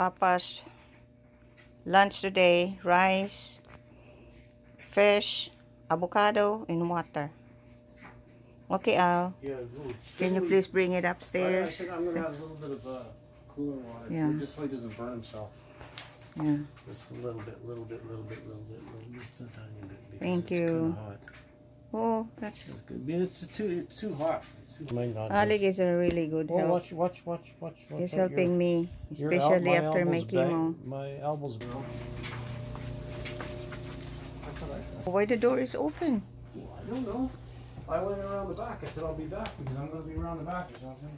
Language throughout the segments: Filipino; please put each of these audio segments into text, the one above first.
Papa's lunch today, rice, fish, avocado, and water. Okay, Al. Yeah, Can you please bring it upstairs? I think I'm gonna have a little bit of cooling water, Yeah. just so he doesn't burn himself. Yeah. Just a little bit, just a tiny bit. Because Thank it's you. Kind of hot. Oh, that's good. I mean, it's too hot. Alec is a really good help. Watch. He's helping me, especially after my chemo. My elbows broke. Why the door is open? Well, I don't know. I went around the back. I said I'll be back because I'm going to be around the back or something.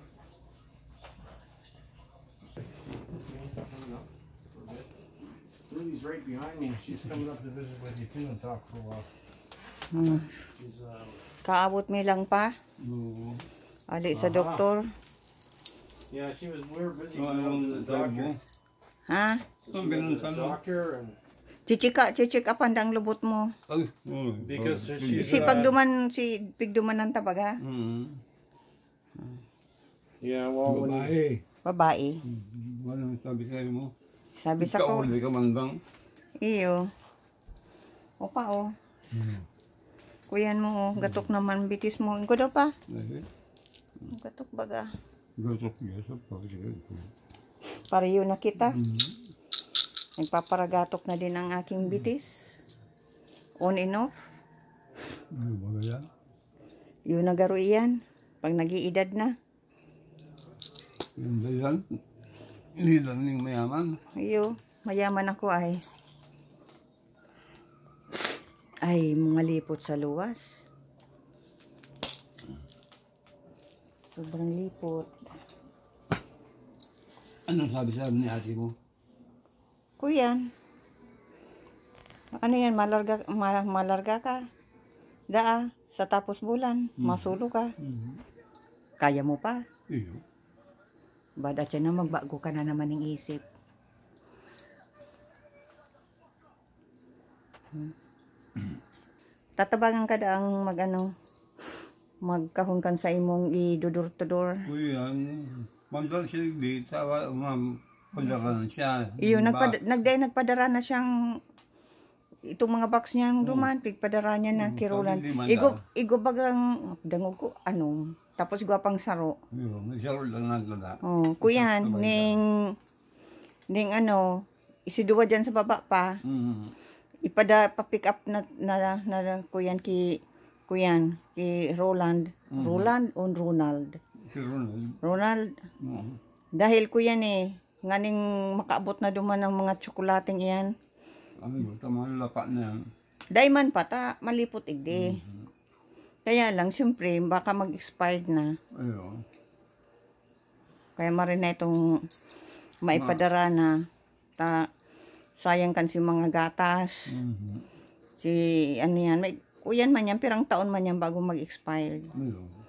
Lily's right behind me. She's coming up to visit with you too and talk for a while. She's Kaabot mi lang pa. No. Ali sa doktor. yeah, we were busy with the doctor. Ha? So she went to the doctor and Chichik apan lubot mo. because she's Si pigduman ng tabag ha? yeah, well, Babae. Ano sabi sa'yo mo? Sabi sa ko. Ikaw, ka mandang. Iyo. Opa o. Kuyan mo o. Gatok naman bitis mo. Ingko daw pa. Gatok baga. Gatok niya sa pagkakas. Pareho na kita. Nagpaparagatok na din ang aking bitis. On and off. Ano ba yan? Yun nagaro iyan. Pag nag-iedad na. Yan ba yan? Hindi lang yung mayaman. Iyo. Mayaman ako ay. Ay, mga lipot sa luwas. Sobrang lipot. Anong sabi sa ni ate mo? Kuyan. Ano yan? Malarga ka. Daa. Sa tapos bulan. Masulo ka. Kaya mo pa. Iyo. Bada siya na magbago ka na naman ng isip. Tatabangan ka daang magkahon kan sa imong idudor-tudor. Kuyan. Mandal siya di. Sawa, padakan siya. Iyo, nagpadara na siyang itong mga box niyang duman, pigpadara niya na kirulan. Igo bagang dangog ko, tapos gwapang saro. Iyo, nagsaro lang nagdala. Oh, kuyan, ning isiduwa dyan sa baba pa. Pa-pick up na kuyan ki Roland. Roland o Ronald? Si Ronald. Ronald. Dahil kuyan nganing makaabot na duman ng mga tsokolating iyan. Ano, tamang lapa na yan. Daiman pa ta, malipot igdi. Kaya lang, siyempre, baka mag-expired na. Ayun. Kaya marin na itong maipadara na. Sayang kan si mga gatas. Si, kuyan man yan, pirang taon man yan bago mag-expired. Ayun.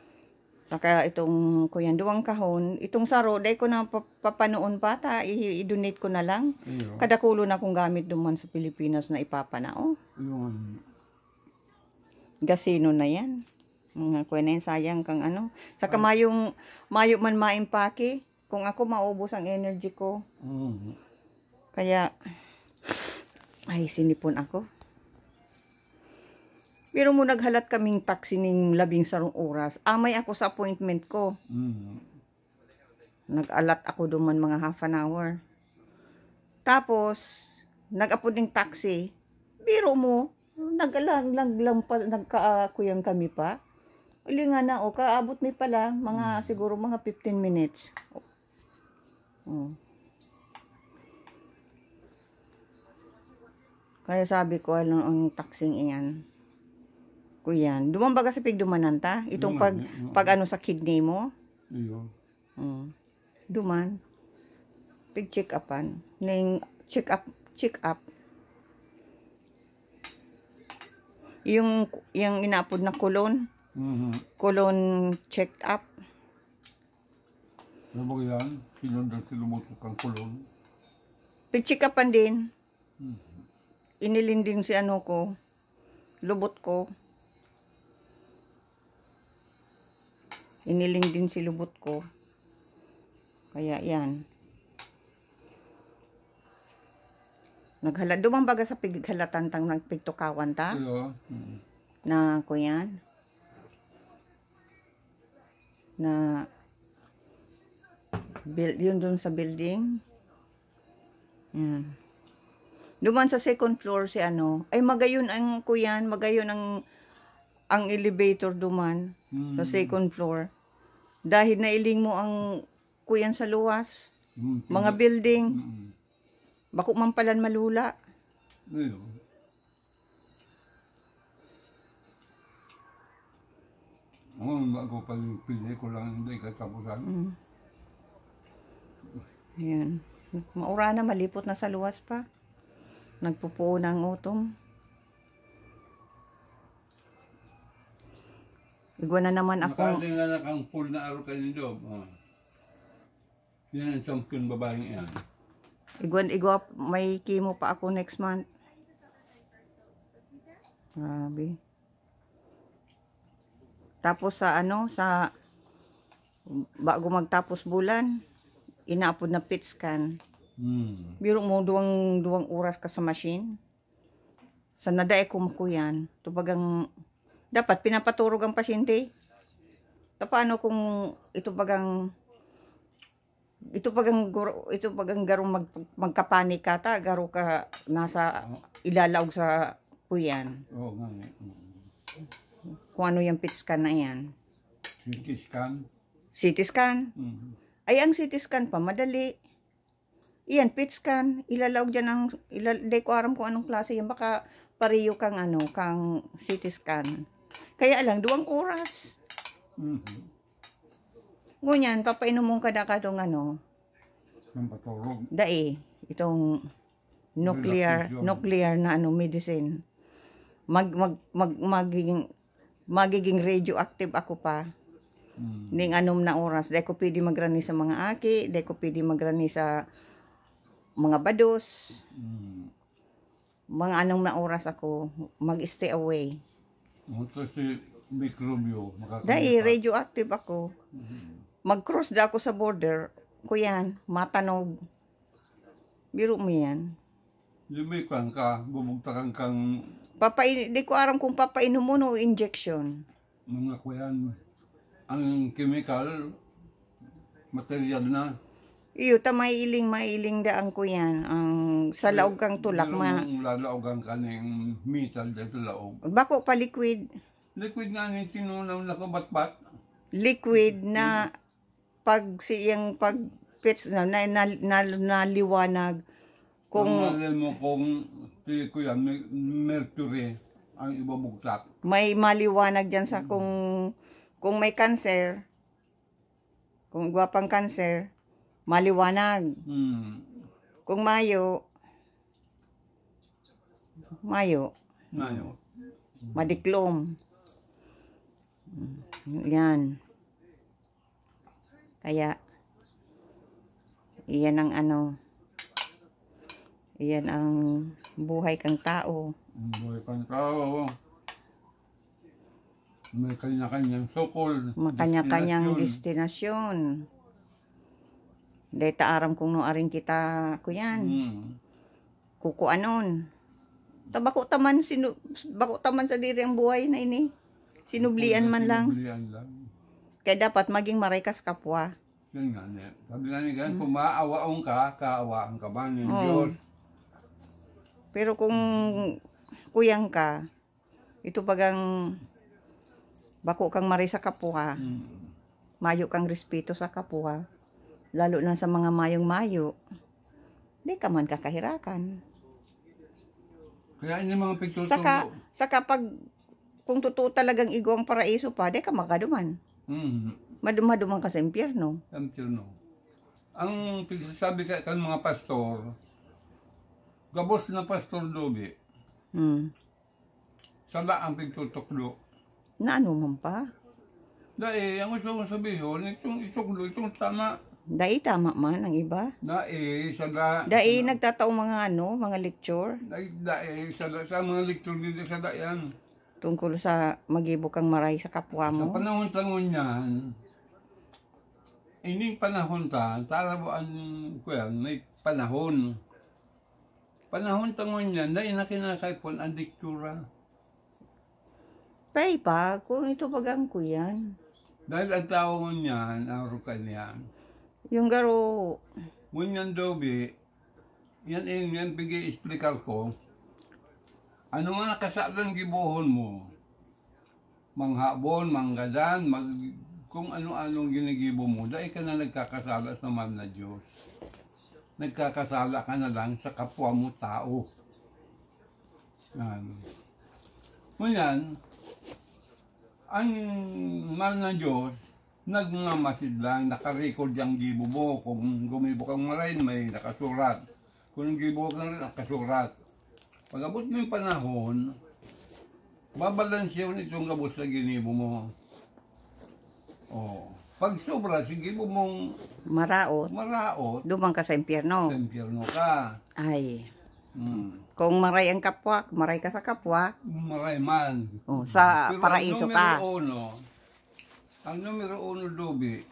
Saka itong kuyan, duwang kahon. Itong saro, dahil ko na papanoon pa, i-donate ko na lang. Ayun. Kadakulo na kong gamit duman sa Pilipinas na ipapanao. Ayun. Gasino na yan. Mga kuya na yan, sayang kang Saka mayo man maimpake. Kung ako maubos ang energy ko. Kaya, ay sinipon ako. Pero mo naghalat kaming taxi ning 11 oras. Amay ako sa appointment ko. Nag-alat ako duman mga half an hour. Tapos, nag-apod ng taxi. Biro mo, nagkakuyang kami pa. Uli nga na, kaabot mi pala, siguro mga 15 minutes. Kaya sabi ko, ang taxing iyan. Kuyan, dumambaga sa pigdumanan ta? Itong pag sa kidney mo? Iyo. Duman. Pig-check upan. Check up. Yung inapod na kolon. Kolon check up. Ano ba yan? Kilumot kang kulon. Pig-check upan din. Inilin din si lubot ko. Iniling din si lubot ko. Kaya yan. Naghala, dumambaga sa pighalatan tang nagpigtukawan ta, Pero, na kuyan, na, yun dun sa building. Yan. Duman sa second floor si ano, ay magayon ang kuyan, magayon ang elevator duman sa second floor. Dahil nailing mo ang kuyan sa luwas, mga building, bako man palan malula. Ayun. Ako pili ko lang hindi katapusan. Yan. Maura na, malipot na sa luwas pa. Nagpupuo ng utom. Igwa na naman ako. Nakalinganak ang pool na araw kanindo. Yan ang champion babaeng yan. Igwa, may chemo pa ako next month. Grabe. Tapos sa ano, bago magtapos bulan, inaapod na PET scan. Biro mo, duwang oras ka sa machine. Sa nadae ko makuyan. Tubagang, dapat pinapaturog ang pasyente. Paano kung ito bagang garong magkapanik ka ta, garo ka nasa ilalaog sa kuyan. Oo nga. Kung ano yung PET scan na yan. CT scan. CT scan. Ay, ang CT scan pa, madali. Iyan, PET scan. Ilalaog dyan di ko aram kung anong klase yan. Baka pariyo kang CT scan. Kaya lang, 2 oras. Ngunyan, papainom mong kada katong Ang paturog. dae, itong nuclear na medicine. Magiging radioactive ako pa. Ning anom na oras. Dahil ko pwede magrani sa mga aki, dahil ko pwede magrani sa mga bados. Mga anong na oras ako, mag-stay away. Ito si mikrobyo. Dahil radioactive ako. Mag-cross da ako sa border, kuyan, matanog. Biro mo yan. Lumikwan ka, bubugtakan kang Di ko aram kung papainom mo o injection. mga kuyan. Ang chemical, material na. Iyo, mailing da ang kuyan. Ang sa laog kang tulak. Yung lalaogan ka ng metal dito laog. Bako pa liquid. Liquid nga ng tinunaw na kabat-bat. Liquid na pits na naliwanag. Kung Ang alam mo kung kuyan, mercury ang ibabugtak. may maliwanag dyan sa kung may cancer, kung gwapang cancer, maliwanag. Kung mayo, Nayo. madiklom. Yan. Kaya, iyan ang buhay kang tao. Buhay kang tao. May kanya-kanyang sokol. Makanya-kanyang destinasyon. Dahil taaram kung noaring kita, kuyan. Kukuanon. Bako taman sa diri ang buhay na ini. Sinublian man lang. Sinublian lang. Kaya dapat maging maray ka sa kapwa. Yan nga niya. Sabi nga niya, kung maaawaon ka, kaawaan ka ba ng Diyos? Pero kung kuyang ka, ito bagang bako kang maray sa kapwa, mayo kang respeto sa kapwa, lalo na sa mga mayong-mayo, di ka man kakahirakan. Kaya yung mga pagtutubo. Saka kung totoo talagang igo ang paraiso pa, di ka makaduman. Maduman ka sa impyerno. Impyerno. Ang sabi ka kan mga pastor, gabos na pastor dobi. Sala ang pagtutuklo. Na ano man pa? Dahil, ang gusto kong sabihin, itong ituklo, itong tama. Dahil tama man ang iba. Dahil nagtataong mga lecture. Dahil, sa mga lecture nila sa dayan. Tungkol sa mag-ibo kang maray sa kapwa mo. Sa panahon-tangon yan, ining panahon tarabuan ko yan, may panahon. Panahon tangon yan, dahil na kinakaipon ang diktura. Pay pa, kung ito bagang ko yan. Dahil ang tawag niyan, ang rukan niyan. Yung garo, Ngunyan dobi, yan pigi-explicar ko. Ano nga nakasalang gibuhon mo? Manghabon, manggadan, kung ano-anong ginigibo mo, dahil ka na nagkakasala sa mahal na Diyos. Nagkakasala ka na lang sa kapwa mo tao. Yan. Ngunyan, ang mahal na Diyos, nagmamasid lang, nakarecord yung gibo mo. Kung gumibo kang marain, may nakasurat. Kung gibo kang nakasurat. Pag-abot mo yung panahon, babalansiyo nitong gabos na ginibo mo. Oh. Pag sobra, sige mo mong maraot, maraot, dumang ka sa impyerno. sa impyerno ka. Ay, Hmm. kung maray ang kapwa, maray ka sa kapwa, Maray man. sa Pero paraiso ka. Ang numero uno, Dobi,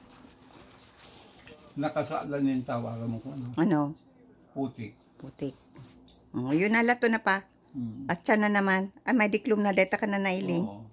nakasalan yung tawagan mo ko, ano? Ano? Putik. Putik. Yun na lato na pa. Hmm. At siya na naman, ay may diklom na deta ka na nailing. Oo.